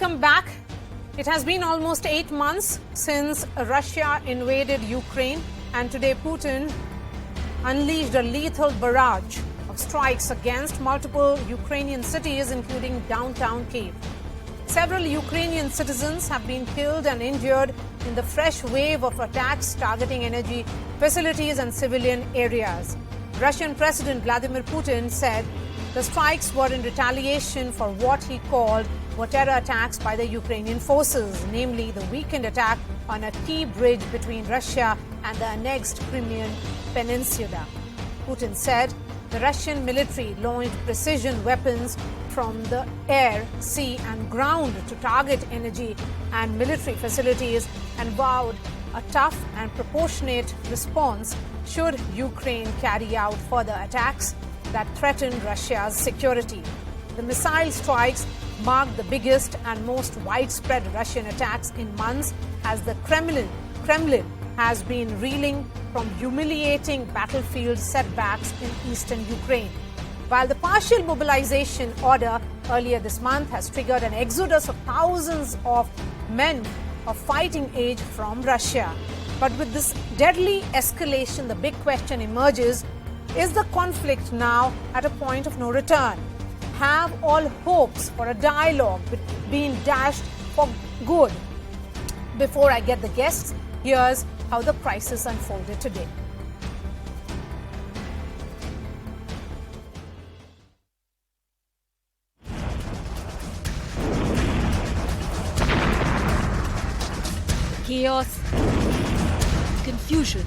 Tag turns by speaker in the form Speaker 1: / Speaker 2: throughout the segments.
Speaker 1: welcome back. It has been almost 8 months since Russia invaded Ukraine, and today Putin unleashed a lethal barrage of strikes against multiple Ukrainian cities, including downtown Kyiv. Several Ukrainian citizens have been killed and injured in the fresh wave of attacks targeting energy facilities and civilian areas. Russian President Vladimir Putin said the strikes were in retaliation for what he called terror attacks by the Ukrainian forces, namely the weekend attack on a key bridge between Russia and the annexed Crimean Peninsula. Putin said the Russian military launched precision weapons from the air, sea and ground to target energy and military facilities, and vowed a tough and proportionate response should Ukraine carry out further attacks that threaten Russia's security. The missile strikes marked the biggest and most widespread Russian attacks in months, as the Kremlin has been reeling from humiliating battlefield setbacks in eastern Ukraine. While the partial mobilization order earlier this month has triggered an exodus of thousands of men of fighting age from Russia. But with this deadly escalation, the big question emerges: is the conflict now at a point of no return? Have all hopes for a dialogue been dashed for good? Before I get the guests, here's how the crisis unfolded today.
Speaker 2: Chaos, confusion,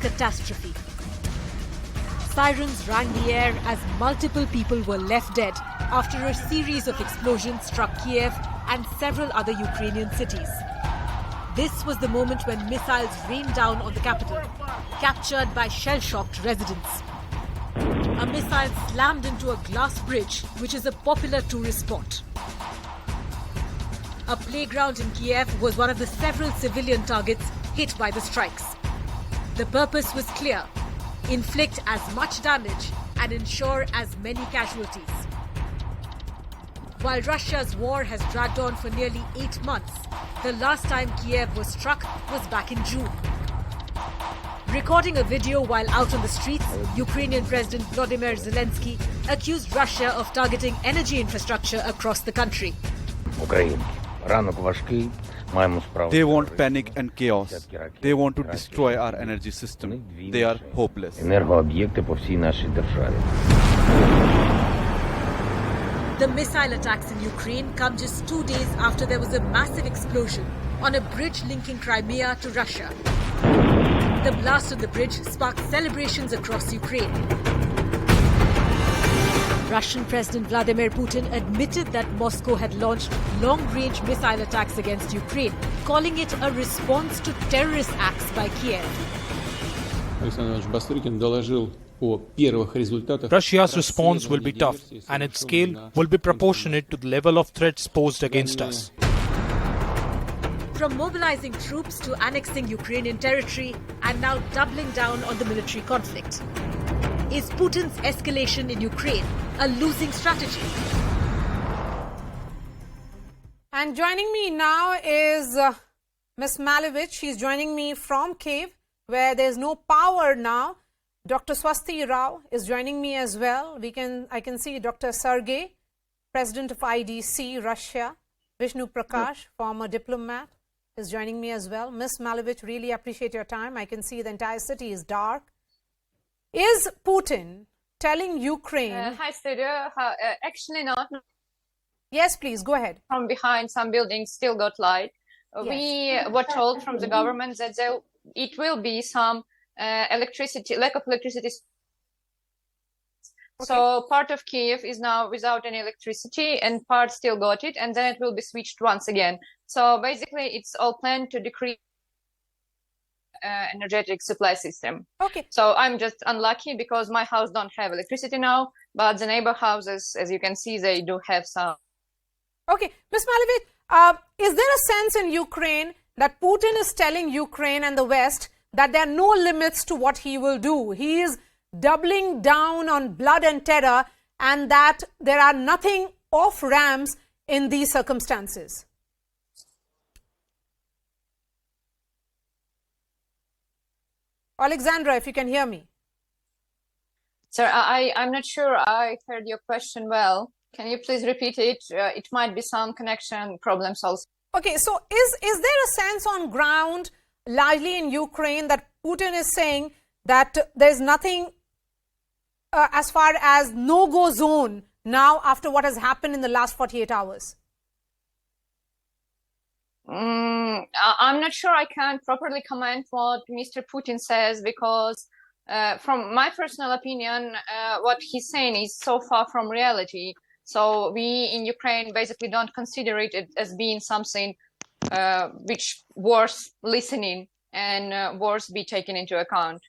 Speaker 2: catastrophe. Sirens rang the air as multiple people were left dead after a series of explosions struck Kiev and several other Ukrainian cities. This was the moment when missiles rained down on the capital, captured by shell-shocked residents. A missile slammed into a glass bridge, which is a popular tourist spot. A playground in Kiev was one of the several civilian targets hit by the strikes. The purpose was clear: inflict as much damage and ensure as many casualties. While Russia's war has dragged on for nearly 8 months, the last time Kiev was struck was back in June. Recording a video while out on the streets, Ukrainian President Vladimir Zelensky accused Russia of targeting energy infrastructure across the country.
Speaker 3: They want panic and chaos. They want to destroy our energy system. They are hopeless.
Speaker 2: The missile attacks in Ukraine come just 2 days after there was a massive explosion on a bridge linking Crimea to Russia. The blast on the bridge sparked celebrations across Ukraine. Russian President Vladimir Putin admitted that Moscow had launched long-range missile attacks against Ukraine, calling it a response to terrorist acts by Kiev.
Speaker 4: Russia's response will be tough, and its scale will be proportionate to the level of threats posed against us.
Speaker 2: From mobilizing troops to annexing Ukrainian territory and now doubling down on the military conflict. Is Putin's escalation in Ukraine a losing strategy?
Speaker 1: And joining me now is Ms. Malevich. She's joining me from Kiev, where there's no power now. Dr. Swasti Rao is joining me as well. I can see Dr. Sergey, President of IDC, Russia. Vishnu Prakash, former diplomat, is joining me as well. Ms. Malevich, really appreciate your time. I can see the entire city is dark. Is Putin telling Ukraine...
Speaker 5: Hi, studio. Actually not.
Speaker 1: Yes, please, go ahead.
Speaker 5: From behind, some buildings still got light. Yes. We were told from the government that it will be some electricity, lack of electricity. Okay. So part of Kiev is now without any electricity and part still got it, and then it will be switched once again. So basically it's all planned to decrease energetic supply system.
Speaker 1: Okay.
Speaker 5: So I'm just unlucky because my house don't have electricity now, but the neighbor houses, as you can see, they do have some.
Speaker 1: Okay. Ms. Malevich, is there a sense in Ukraine that Putin is telling Ukraine and the West that there are no limits to what he will do? He is doubling down on blood and terror, and that there are nothing off ramps in these circumstances? Alexandra, if you can hear me.
Speaker 5: Sir, I'm not sure I heard your question well. Can you please repeat it? It might be some connection problems also.
Speaker 1: Okay, so is there a sense on ground, largely in Ukraine, that Putin is saying that there's nothing as far as no-go zone now after what has happened in the last 48 hours?
Speaker 5: I'm not sure I can properly comment what Mr. Putin says, because from my personal opinion, what he's saying is so far from reality. So we in Ukraine basically don't consider it as being something which worth listening and worth be taken into account.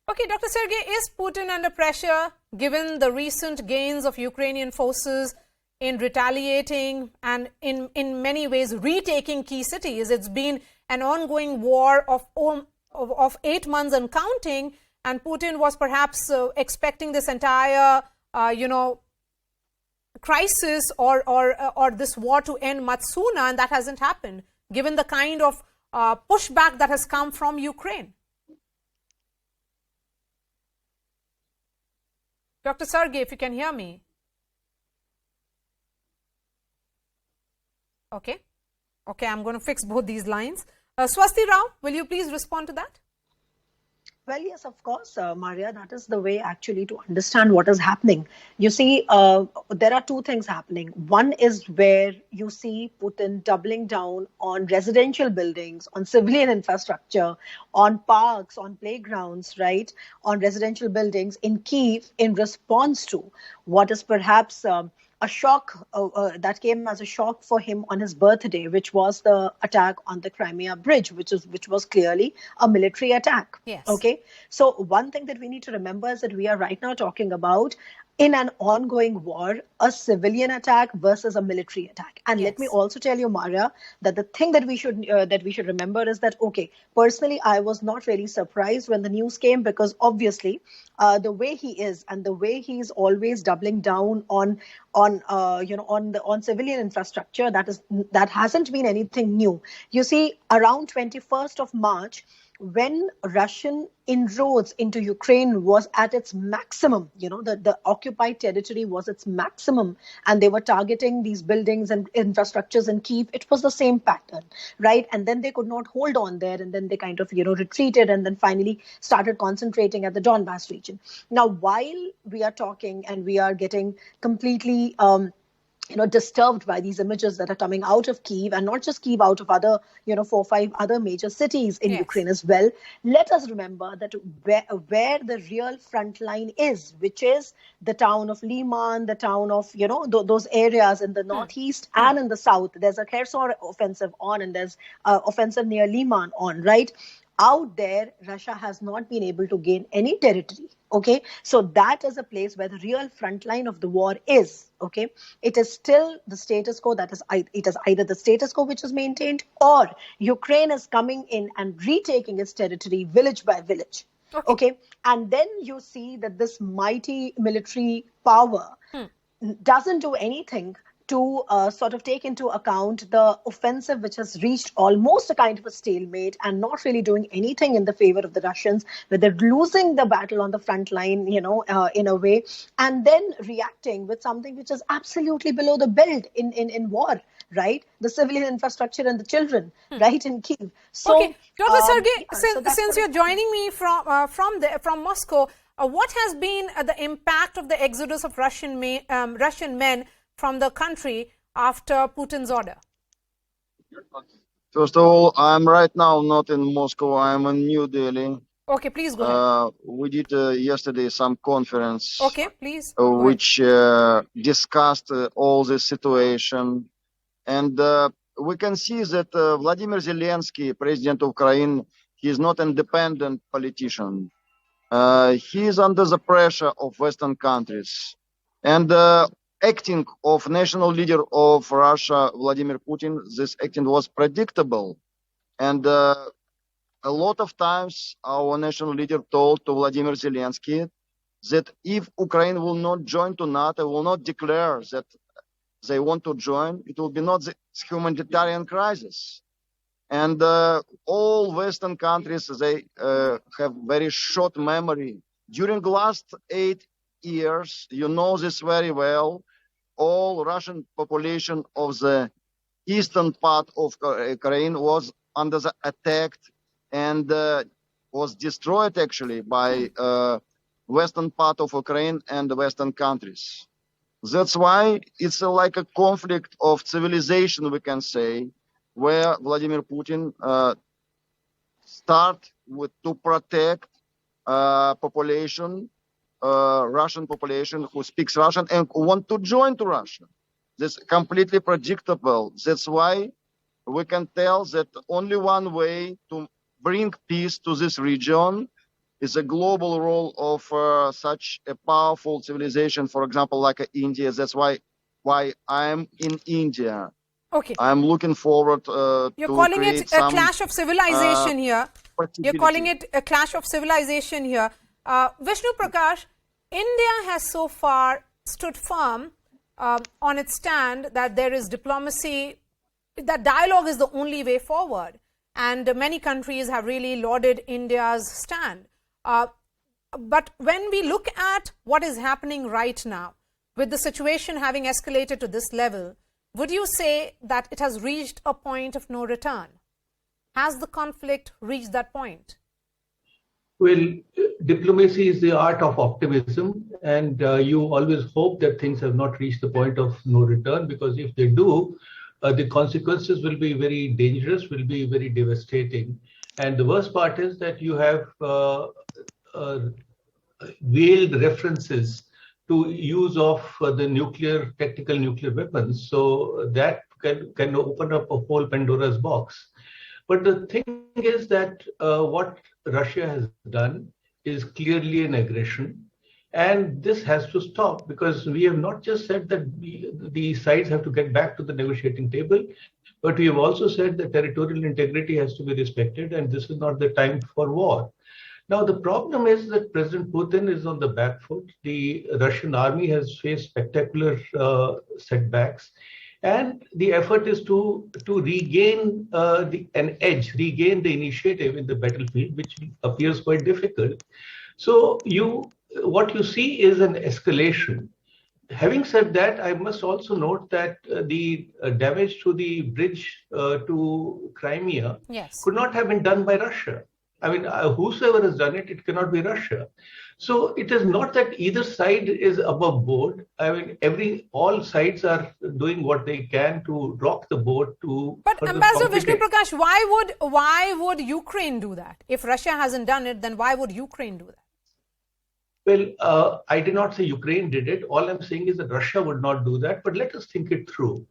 Speaker 1: Okay, Dr. Sergey, is Putin under pressure given the recent gains of Ukrainian forces in retaliating and in many ways retaking key cities? It's been an ongoing war of 8 months and counting, and Putin was perhaps expecting this entire, crisis or this war to end much sooner, and that hasn't happened, given the kind of pushback that has come from Ukraine. Dr. Sergey, if you can hear me. Okay, I'm going to fix both these lines. Swasti Rao, will you please respond to that?
Speaker 6: Well, yes, of course, Marya, that is the way actually to understand what is happening. You see, there are two things happening. One is where you see Putin doubling down on residential buildings, on civilian infrastructure, on parks, on playgrounds, right, on residential buildings in Kyiv in response to what is perhaps a shock that came as a shock for him on his birthday, which was the attack on the Crimean Bridge, which was clearly a military attack.
Speaker 1: Yes.
Speaker 6: Okay. So one thing that we need to remember is that we are right now talking about, in an ongoing war, a civilian attack versus a military attack. And
Speaker 1: Yes.
Speaker 6: let me also tell you, Marya, that the thing that we should remember is that, okay, personally, I was not really surprised when the news came, because obviously the way he is and the way he's always doubling down on civilian infrastructure, that hasn't been anything new. You see, around 21st of March, when Russian inroads into Ukraine was at its maximum, the occupied territory was its maximum, and they were targeting these buildings and infrastructures in Kyiv, it was the same pattern, right? And then they could not hold on there, and then they kind of, retreated, and then finally started concentrating at the Donbas region. Now, while we are talking and we are getting completely disturbed by these images that are coming out of Kyiv, and not just Kyiv, out of other, 4 or 5 other major cities in
Speaker 1: Yes.
Speaker 6: Ukraine as well. Let us remember that where the real front line is, which is the town of Liman, the town of, those areas in the northeast and in the south. There's a Kherson offensive on, and there's offensive near Liman on, right? Out there, Russia has not been able to gain any territory. Okay, so that is a place where the real front line of the war is. Okay, it is still the status quo. It is either the status quo which is maintained, or Ukraine is coming in and retaking its territory village by village. Okay, and then you see that this mighty military power doesn't do anything to sort of take into account the offensive, which has reached almost a kind of a stalemate and not really doing anything in the favor of the Russians, where they're losing the battle on the front line, in a way, and then reacting with something which is absolutely below the belt in war, right? The civilian infrastructure and the children, right, in Kyiv. So,
Speaker 1: okay, Dr. Sergey,
Speaker 6: so
Speaker 1: since you're joining me from Moscow, what has been the impact of the exodus of Russian men from the country after Putin's order?
Speaker 7: First of all, I'm right now not in Moscow. I'm in New Delhi.
Speaker 1: Okay, please go ahead.
Speaker 7: We did yesterday some conference,
Speaker 1: Okay, please. Go
Speaker 7: which discussed all the situation. And we can see that Vladimir Zelensky, President of Ukraine, he is not an independent politician. He is under the pressure of Western countries. And acting of national leader of Russia, Vladimir Putin, this acting was predictable. And a lot of times our national leader told to Vladimir Zelensky that if Ukraine will not join to NATO, will not declare that they want to join, it will be not the humanitarian crisis. And all Western countries, they have very short memory. During the last 8 years, you know this very well, all Russian population of the eastern part of Ukraine was under the attack and was destroyed actually by western part of Ukraine and the Western countries. That's why it's like a conflict of civilization, we can say, where Vladimir Putin start with to protect population, Russian population who speaks Russian and want to join to Russia. That's completely predictable. That's why we can tell that only one way to bring peace to this region is a global role of such a powerful civilization, for example, like India. That's why I'm in India.
Speaker 1: Okay.
Speaker 7: I'm looking forward
Speaker 1: You're
Speaker 7: to
Speaker 1: calling it
Speaker 7: create
Speaker 1: a clash of civilization here. You're calling
Speaker 7: possibility.
Speaker 1: it a clash of civilization here. Vishnu Prakash, India has so far stood firm on its stand that there is diplomacy, that dialogue is the only way forward. And many countries have really lauded India's stand. But when we look at what is happening right now, with the situation having escalated to this level, would you say that it has reached a point of no return? Has the conflict reached that point?
Speaker 8: Well, diplomacy is the art of optimism, and you always hope that things have not reached the point of no return, because if they do, the consequences will be very dangerous, will be very devastating. And the worst part is that you have veiled references to use of the tactical nuclear weapons. So that can open up a whole Pandora's box. But the thing is that what Russia has done is clearly an aggression. And this has to stop, because we have not just said that the sides have to get back to the negotiating table, but we have also said that territorial integrity has to be respected, and this is not the time for war. Now, the problem is that President Putin is on the back foot. The Russian army has faced spectacular setbacks. And the effort is to regain an edge, regain the initiative in the battlefield, which appears quite difficult. So what you see is an escalation. Having said that, I must also note that the damage to the bridge to Crimea could not have been done by Russia. I mean, whosoever has done it, it cannot be Russia. So it is not that either side is above board. I mean, all sides are doing what they can to rock the boat to.
Speaker 1: But Ambassador Vishnu Prakash, why would Ukraine do that? If Russia hasn't done it, then why would Ukraine do that?
Speaker 8: Well, I did not say Ukraine did it. All I'm saying is that Russia would not do that. But let us think it through.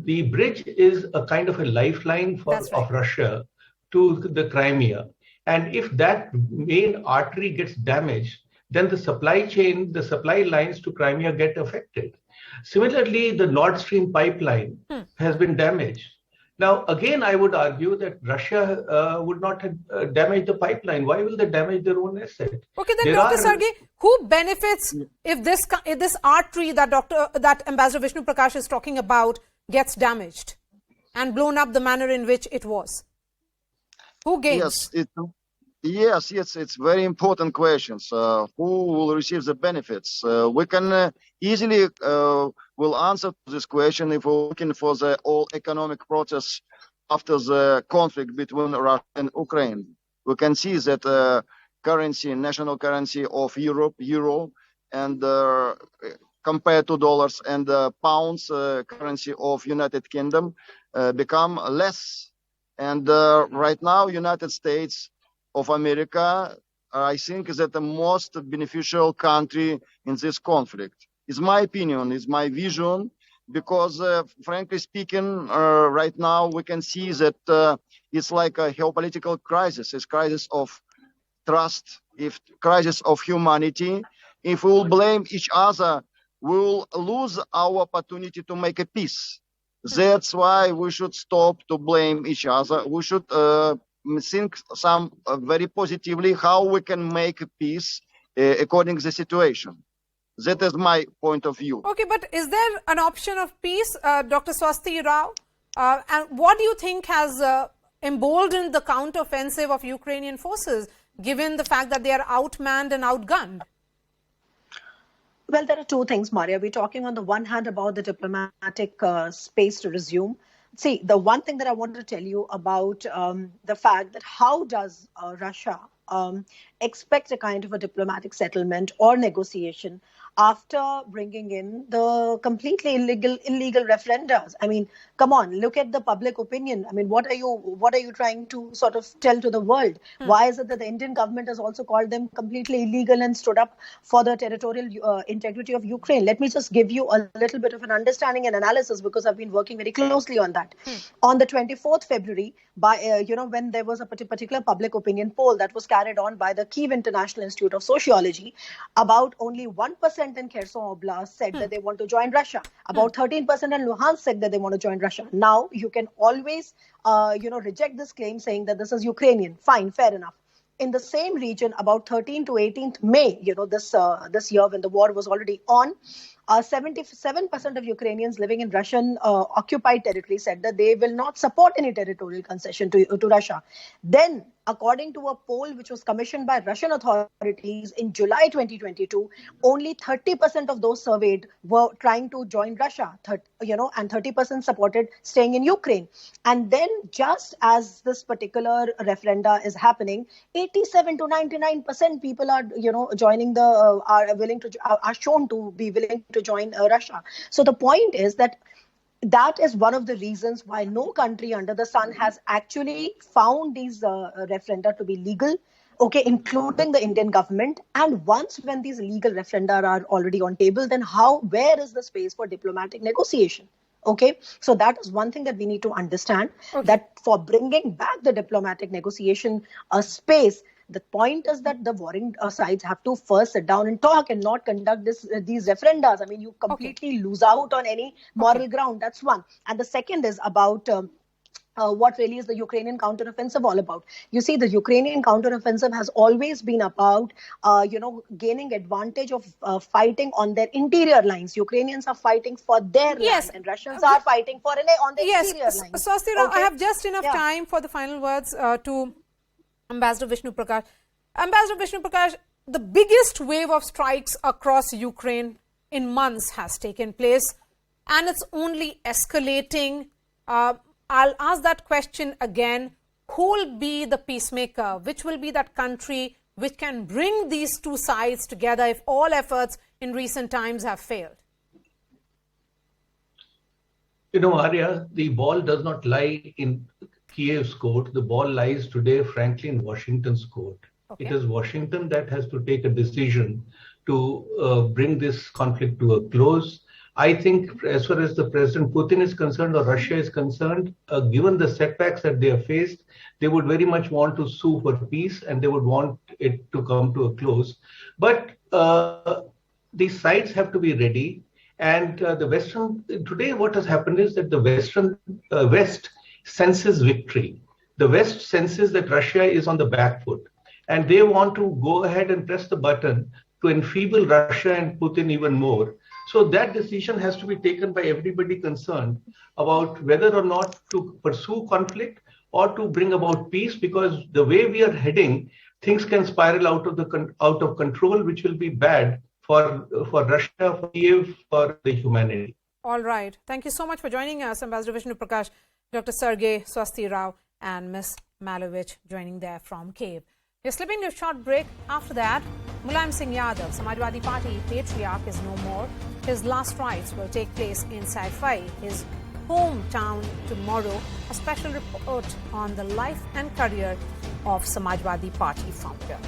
Speaker 8: The bridge is a kind of a lifeline of Russia to the Crimea. And if that main artery gets damaged, then the supply chain, the supply lines to Crimea get affected. Similarly, the Nord Stream pipeline has been damaged. Now, again, I would argue that Russia would not have damaged the pipeline. Why will they damage their own asset?
Speaker 1: Okay, then Dr. Sergey, who benefits if this artery that Ambassador Vishnu Prakash is talking about gets damaged and blown up the manner in which it was? Who gains?
Speaker 7: Yes, it's very important questions. Who will receive the benefits? We can easily will answer this question if we're looking for the whole economic process after the conflict between Russia and Ukraine. We can see that national currency of Europe, euro, and compared to dollars and pounds, currency of United Kingdom become less. And right now, United States of America, I think, is the most beneficial country in this conflict. It's my opinion, it's my vision, because frankly speaking, right now we can see that it's like a geopolitical crisis. It's crisis of trust, crisis of humanity. If we will blame each other, we will lose our opportunity to make a peace. That's why we should stop to blame each other. We should think very positively how we can make peace according to the situation. That is my point of view.
Speaker 1: Okay, but is there an option of peace, Dr. Swasti Rao? And what do you think has emboldened the counteroffensive of Ukrainian forces, given the fact that they are outmanned and outgunned?
Speaker 6: Well, there are two things, Marya. We're talking on the one hand about the diplomatic space to resume. See, the one thing that I wanted to tell you about the fact that how does Russia expect a kind of a diplomatic settlement or negotiation after bringing in the completely illegal referendums? I mean, come on, look at the public opinion. I mean, what are you trying to sort of tell to the world? Why is it that the Indian government has also called them completely illegal and stood up for the territorial integrity of Ukraine? Let me just give you a little bit of an understanding and analysis, because I've been working very closely on that. On the 24th February, when there was a particular public opinion poll that was carried on by the Kyiv International Institute of Sociology, about only 1% in Kherson Oblast said that they want to join Russia. About 13% in Luhansk said that they want to join Russia. Now, you can always, reject this claim saying that this is Ukrainian. Fine, fair enough. In the same region, about 13th to 18th May, this year when the war was already on, 77% of Ukrainians living in Russian occupied territory said that they will not support any territorial concession to Russia. Then, according to a poll which was commissioned by Russian authorities in July 2022, only 30% of those surveyed were trying to join Russia, and 30% supported staying in Ukraine. And then, just as this particular referenda is happening, 87 to 99% people are, are shown to be willing to join Russia. So the point is that is one of the reasons why no country under the sun has actually found these referenda to be legal, including the Indian government. And when these legal referenda are already on table, then where is the space for diplomatic negotiation? So that is one thing that we need to understand, that for bringing back the diplomatic negotiation space, the point is that the warring sides have to first sit down and talk and not conduct these referendums. I mean, you completely lose out on any moral ground. That's one. And the second is about what really is the Ukrainian counteroffensive all about. You see, the Ukrainian counteroffensive has always been about, gaining advantage of fighting on their interior lines. Ukrainians are fighting for their land, and Russians are fighting on their exterior lines.
Speaker 1: Swasti Rao, I have just enough time for the final words to Ambassador Vishnu Prakash. Ambassador Vishnu Prakash, the biggest wave of strikes across Ukraine in months has taken place, and it's only escalating. I'll ask that question again. Who will be the peacemaker? Which will be that country which can bring these two sides together if all efforts in recent times have failed?
Speaker 8: Marya, the ball does not lie in Kiev's court. The ball lies today, frankly, in Washington's court. It is Washington that has to take a decision to bring this conflict to a close. I think as far as the President Putin is concerned or Russia is concerned, given the setbacks that they have faced, they would very much want to sue for peace and they would want it to come to a close. But the sides have to be ready. And today what has happened is that the West senses victory. The West senses that Russia is on the back foot. And they want to go ahead and press the button to enfeeble Russia and Putin even more. So that decision has to be taken by everybody concerned about whether or not to pursue conflict or to bring about peace, because the way we are heading, things can spiral out of control, which will be bad for Russia, for Kiev, for the humanity.
Speaker 1: All right. Thank you so much for joining us, Ambassador Vishnu Prakash, Dr. Sergei Swasti Rao, and Ms. Malovich joining there from Kiev. We're slipping to a short break. After that, Mulayam Singh Yadav, Samajwadi Party patriarch, is no more. His last rites will take place in Saifai, his hometown, tomorrow. A special report on the life and career of Samajwadi Party founder.